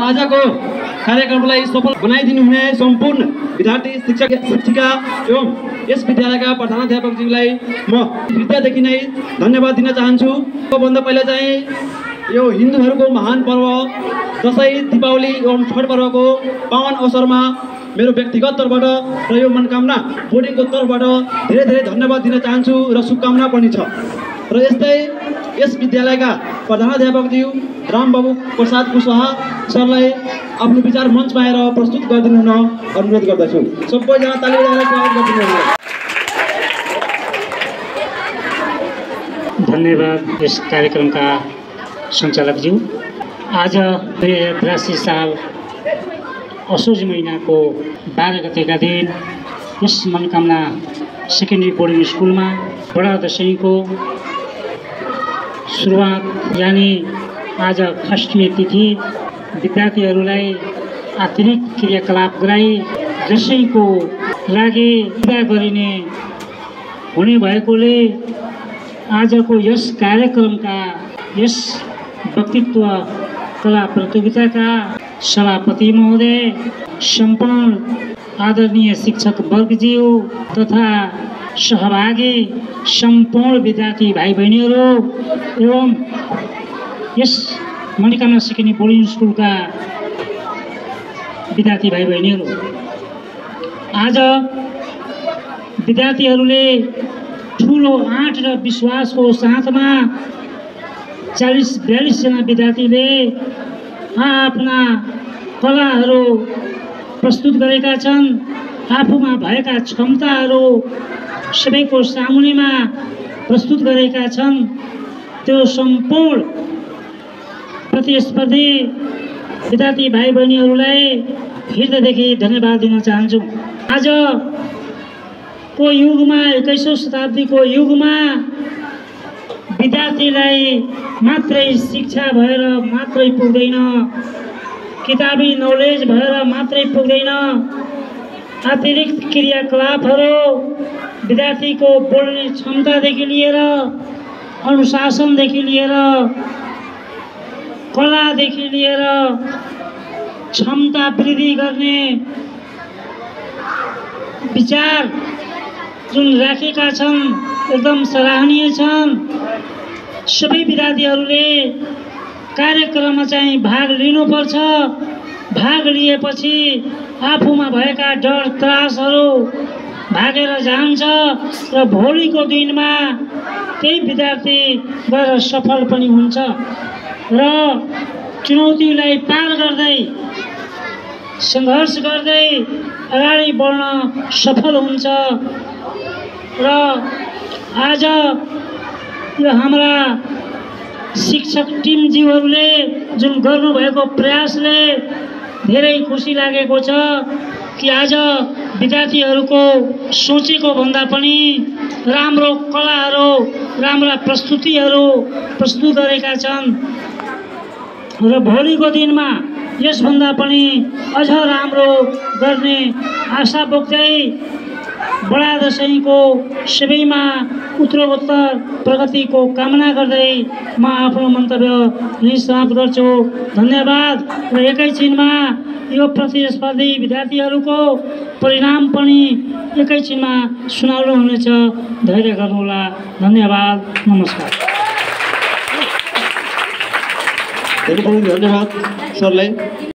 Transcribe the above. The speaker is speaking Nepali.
आजको कार्यक्रमलाई सफल बनाइदिनु हुने सम्पूर्ण विद्यार्थी शिक्षक शिक्षिका एवं यस विद्यालयका प्रधानाध्यापकज्यूलाई म हृदयदेखि नै धन्यवाद दिन चाहन्छु। भन्दा पहिला चाहिँ यो हिन्दूहरूको महान पर्व दसैँ दीपावली एवं छठ पर्वको पावन अवसरमा मेरो व्यक्तिगत तर्फबाट र यो मनोकामना बोर्डिङको तर्फबाट धेरै धेरै धन्यवाद दिन चाहन्छु र शुभकामना पनि छ। र यस्तै यस विद्यालयका प्रधानाध्यापकज्यू रामबाबु प्रसाद कुशवाहा सरलाई आफ्नो विचार मञ्चमा आएर प्रस्तुत गरिदिनु हुन अनुरोध गर्दछु। सबैजना ताली बजाएर स्वागत गरिदिनु। धन्यवाद यस कार्यक्रमका सञ्चालकज्यू। आज 2083 साल असोज महिनाको 12 गतेका दिन यस मनोकामना सेकेन्डरी बोर्डिङ स्कुलमा बडा दशैंको सुरुवात यानी आज षष्ठी तिथि विद्यार्थीहरूलाई अतिरिक्त क्रियाकलाप गराई दशैंको लागि विदा गरिने हुने भएकोले आजको यस कार्यक्रमका यस व्यक्तित्व कला प्रतियोगिताका सभापति महोदय, सम्पूर्ण आदरणीय शिक्षक वर्गज्यू तथा सहभागी सम्पूर्ण विद्यार्थी भाइ बहिनीहरू एवं यस मनोकामना सेकेन्डरी बोर्डिङ स्कुलका विद्यार्थी भाइ बहिनीहरू, आज विद्यार्थीहरूले ठुलो आँट र विश्वासको साथमा 40-42 जना विद्यार्थीले आफ्ना कलाहरू प्रस्तुत गरेका छन्। आफूमा भएका क्षमताहरू सबैको सामुन्नेमा प्रस्तुत गरेका छन्। त्यो सम्पूर्ण प्रतिस्पर्धी विद्यार्थी भाइ बहिनीहरूलाई हृदयदेखि धन्यवाद दिन चाहन्छु। आजको युगमा 21औं शताब्दीको युगमा विद्यार्थीलाई मात्रै शिक्षा भएर मात्रै पुग्दैन, किताबी नलेज भएर मात्रै पुग्दैन। अतिरिक्त क्रियाकलापहरू विद्यार्थीको बोल्ने क्षमतादेखि लिएर अनुशासनदेखि लिएर कलादेखि लिएर क्षमता वृद्धि गर्ने विचार जुन राखेका छन् एकदम सराहनीय छन्। सबै विद्यार्थीहरूले कार्यक्रममा चाहिँ भाग लिनुपर्छ। भाग लिएपछि आफूमा भएका डर त्रासहरू भागेर जान्छ र भोलिको दिनमा त्यही विद्यार्थी गएर सफल पनि हुन्छ र चुनौतीलाई पार गर्दै सङ्घर्ष गर्दै अगाडि बढ्न सफल हुन्छ। र आज यो हाम्रा शिक्षक टिमज्यूहरूले जुन गर्नुभएको प्रयासले धेरै खुसी लागेको छ कि आज विद्यार्थीहरूको सोचेको भन्दा पनि राम्रो कलाहरू, राम्रा प्रस्तुतिहरू प्रस्तुत गरेका छन् र भोलिको दिनमा यसभन्दा पनि अझ राम्रो गर्ने आशा बोक्दै बडा दशैंको सबैमा उत्तरोत्तर प्रगतिको कामना गर्दै म आफ्नो मन्तव्य यही समाप्त गर्छु। धन्यवाद। र एकैछिनमा यो प्रतिस्पर्धी विद्यार्थीहरूको परिणाम पनि एकैछिनमा सुनाउनु हुनेछ। धैर्य गर्नुहोला। धन्यवाद। नमस्कार। धन्यवाद सरलाई।